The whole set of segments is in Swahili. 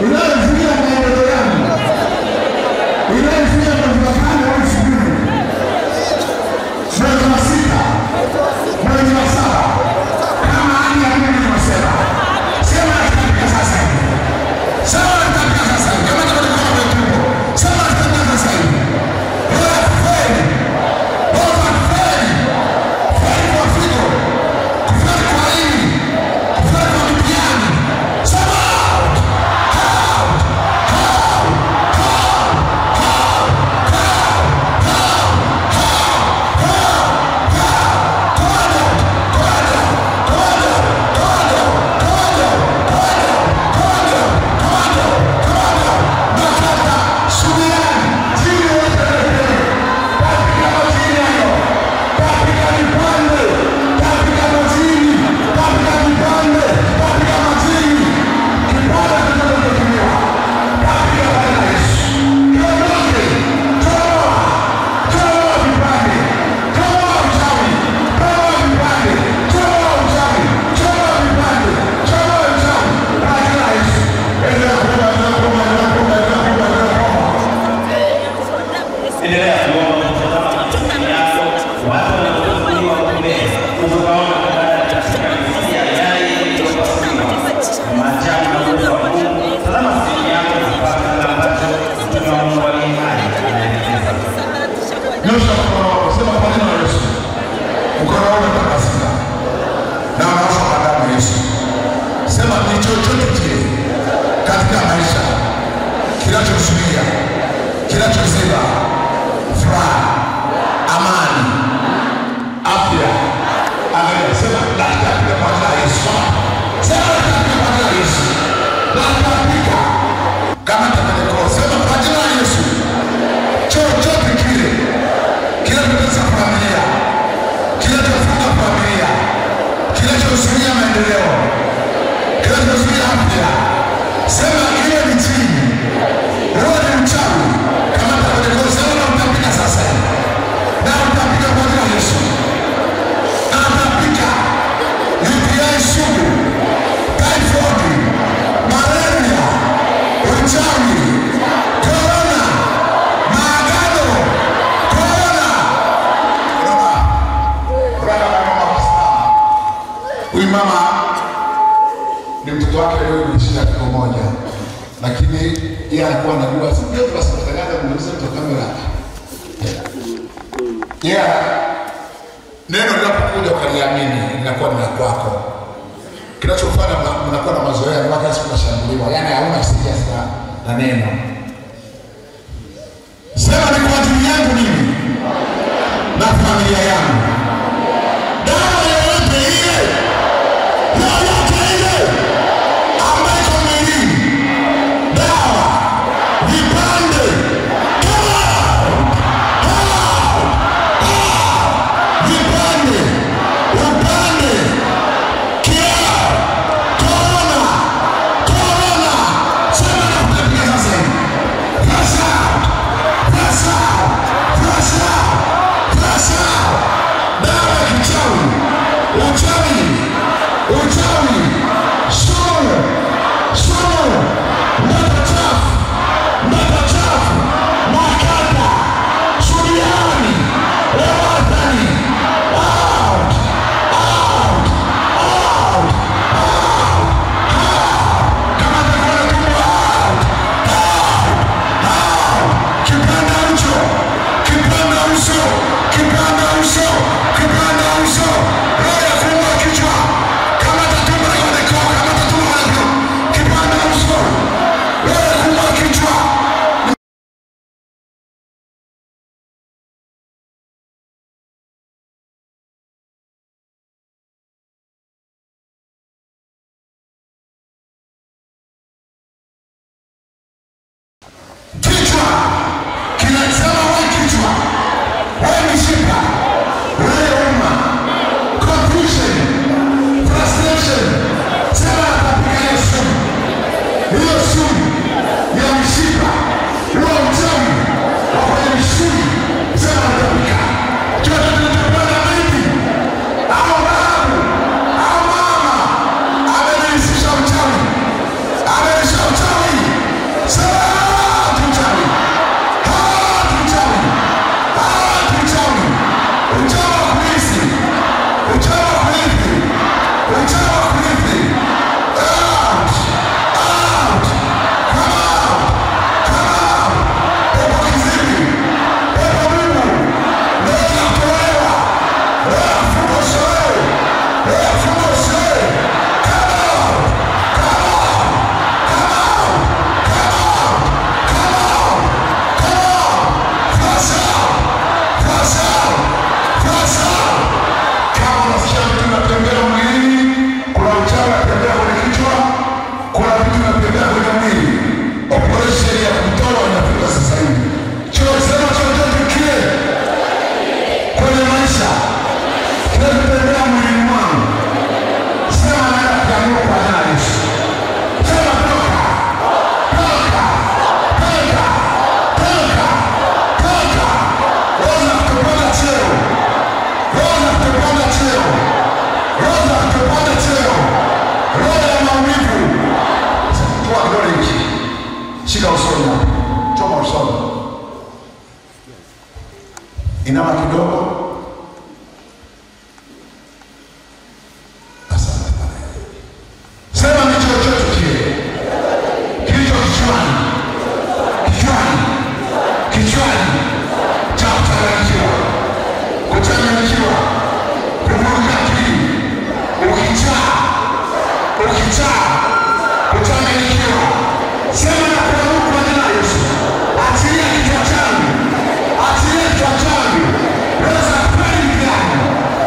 inayozuia maendeleo yangu, inayozuia majulikano au shughuli. Mwezi wa 6, mwezi wa 7, kama hali ya Mungu inasema, sema katika sasa hivi. Sema katika sasa hivi. Kama tunataka kutubu, sema katika sasa hivi. Wewe kweli. Wewe kweli. Kweli kwa figo. Kweli kwa hili. Kweli kwa mtihani. Sema out. Neno linapokuja ukaliamini linakuwa ni la kwako. Kinachofanya mnakuwa na mazoea mpaka siku tunashambuliwa. Yaani hauna sija na neno. Sema ni kwa ajili yangu mimi na familia yangu. Dawa yoyote ile, yoyote ile ambayo mwilini, dawa, vipande, Press out! shika usoni, choma usoni, inama kidogo. Sema ni chochote kile kilicho kichwani cha kuchanganyikiwa, kuvuruga akili, ukichaa kuchanganyikiwa. Sema na kuamuru kwa jina la Yesu, achilia kichwa changu, roho za kufanya mtihani,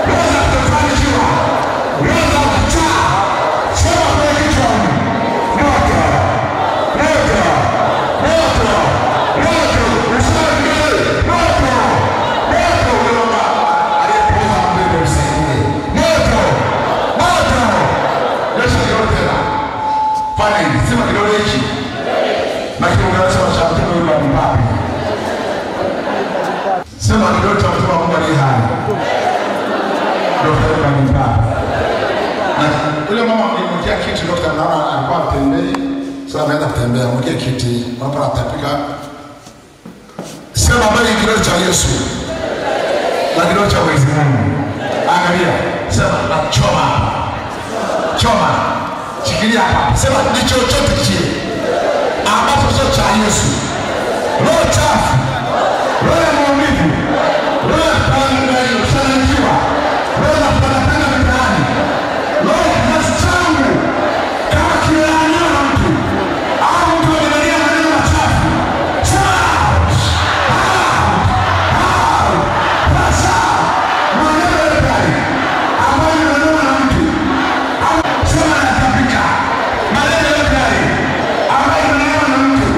roho za kutofanikiwa, roho za ukichaa. Sema kwa kichwa, moto, fine, sema kidole hiki. Na kiungana sema cha mtume yule mpapi. Sema kidole cha mtume Mungu aliye hai. Ndio kwa mpapi. Na yule mama alimwekea kiti ndio naona alikuwa atembei. Sasa ameenda kutembea, mwekea kiti, hapa atapika. Sema bali kidole cha Yesu. Na kidole cha Mwenyezi Mungu. Angalia, sema na choma. Shikilia hapa. Sema ni chochote kile ambacho sio cha Yesu. Roho chafu, roho ya maumivu, roho ya kuchanganyikiwa, roho ya kutangatanga mitaani, roho ya kizazi changu kama kilaaniwa na mtu au mtu anaendelea maneno machafu. Sasa maneno yote ambayo yananena na mtu sema maneno yote ambayo yananena na mtu,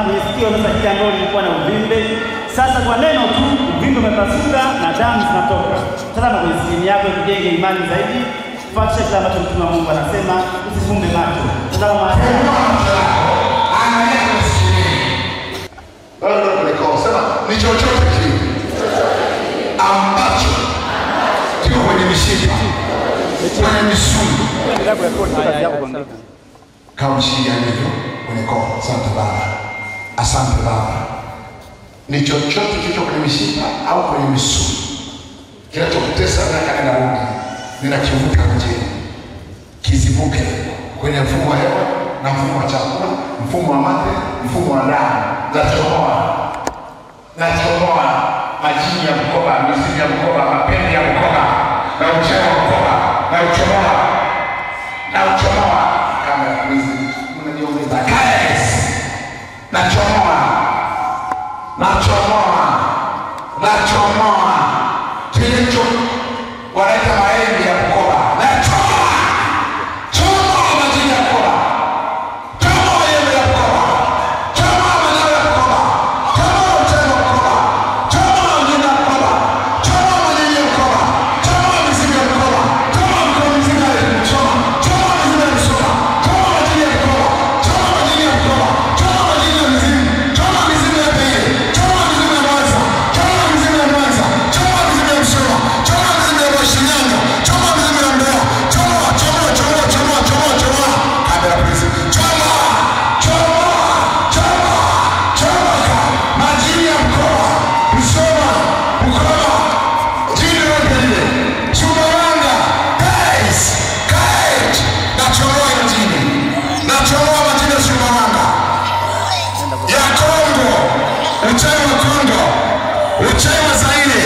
kwenye sikio sasa hili ambalo lilikuwa na uvimbe. Sasa kwa neno tu uvimbe umepasuka na damu zinatoka. Tazama kwenye skrini yako kujenge imani zaidi. Fuatisha kile ambacho mtume wa Mungu anasema, usifumbe macho. Tazama macho. Angalia kwenye skrini. Bado sema ni chochote kile ambacho kiko kwenye mishipa, kwenye misuli. Kama shida hivyo kwenye koo. Asante Baba. Asante Baba. Ni chochote kilicho kwenye mishipa au kwenye misuli kinachokutesa miaka nenda rudi, ninakivuka nje, kizivuke kwenye mfumo wa hewa na mfumo wa chakula, mfumo wa mate, mfumo wa damu. Nachomoa majini ya mkoba, mizimu ya mkoba, mapembe ya mkoba, na uchawi wa mkoba, na uchomoa kama mizimu. Mnaniongeza guys, nachomoa kilicho wanaita maembe ya mkoba, nachomoa majini ya mkoba, chomoa maembe ya mkoba, chomoa maneno ya mkoba, chomoa uchawi wa mkoba, chomoa majini ya mkoba, chomoa majini ya mkoba, chomoa mizimu ya mkoba, chomoa mizimu ya mkoba, chomoa mizimu ya mkoba, chomoa majini ya mkoba, chomoa majini ya mkoba, chomoa majini ya mizimu, chomoa mizimu ya pili, chomoa mizimu ya mwanza, chomoa mizimu ya mwanza, chomoa mizimu ya mshoa, chomoa mizimu ya mashinyanga, chomoa mizimu ya ndoa, chomoa kabla polisi, chomoa majini ya mkoba, mshoa, mkoba, jini yote ile, Sumbawanga, guys, nachomoa majini ya Sumbawanga, ya Kongo, uchawi wa Kongo, uchawi wa Zaire,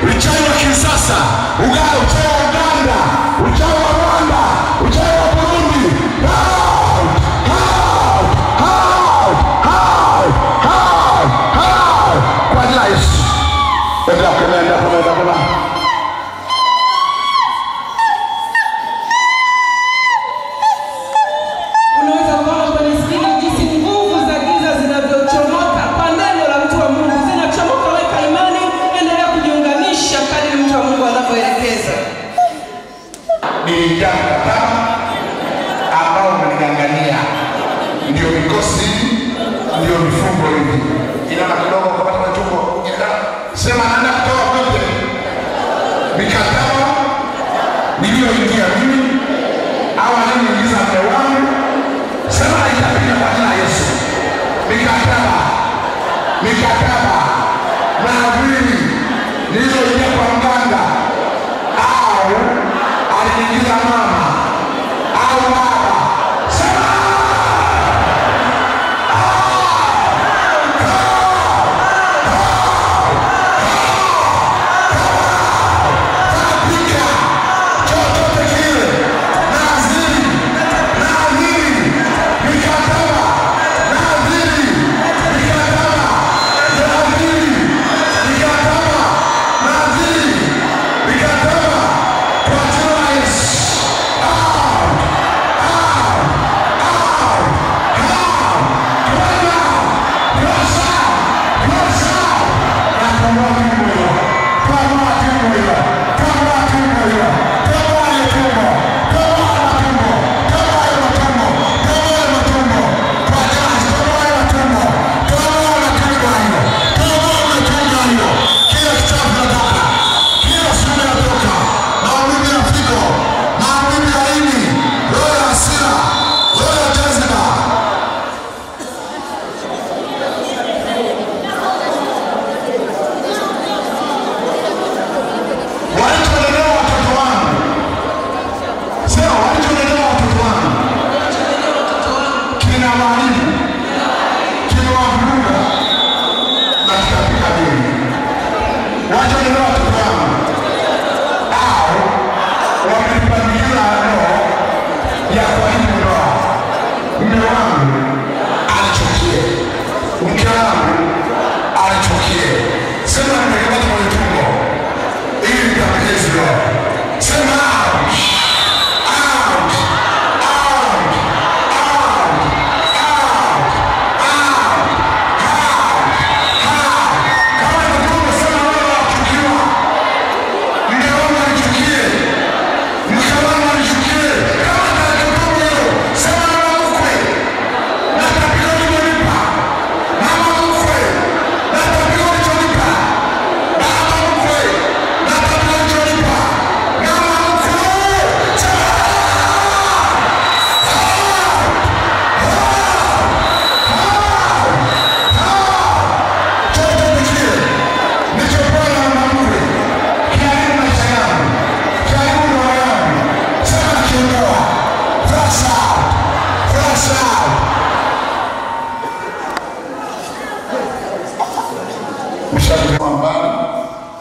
uchawi wa Kinshasa, uchawi wa Uganda, uchawi wa Rwanda, uchawi wa Burundi, kwa jina la Yesu. Endelea. Unaweza kuona kwenye skrini jinsi nguvu za giza zinavyochomoka kwa neno la mtu wa Mungu. Zinachomoka, weka imani, endelea kujiunganisha kadri mtu wa Mungu anavyoelekeza. Nilijaa mkataba ambao unanigangania, ndio mikosi, ndio mifungo hivi. Inaona kidogo kupata matumbo, sema naenda kutoa kote mikataba niliyoingia mimi au aliniingiza mke wangu, sema itapita kwa jina la Yesu. Mikataba maadili niliyoingia kwa mganga au aliniingiza mama au baba, sema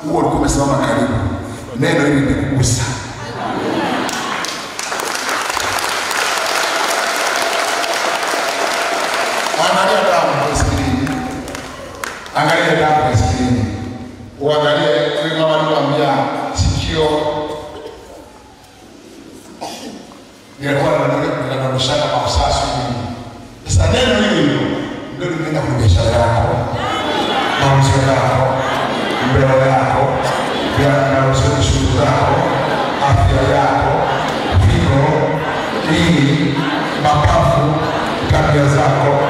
huo ulikuwa umesimama karibu. Neno hili limekugusa. Angalia damu kwa skrini. Angalia damu kwa skrini. Uangalie wewe mama alikwambia sikio. Nilikuwa ninadondoshana kwa usasi mimi. Sasa neno hili ndio limeenda kwa biashara yako. Mauzo yako, mbele yako, na shughuli zako, afya yako, figo, ini, mapafu, tabia zako.